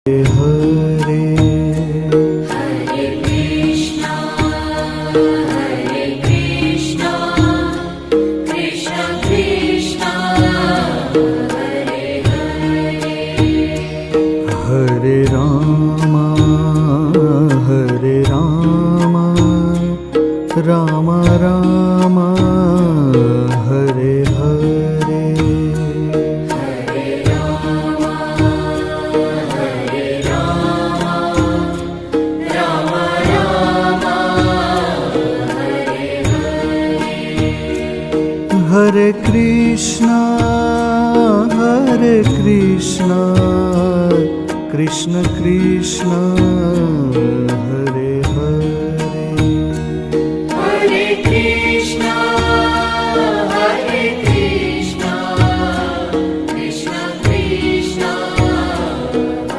Hare Hare Krishna Krishna Krishna Hare Hare Hare Ram Ram Ram Hare Hare Hare Ram Ram Ram Hare Hare Hare Krishna Krishna Krishna Hare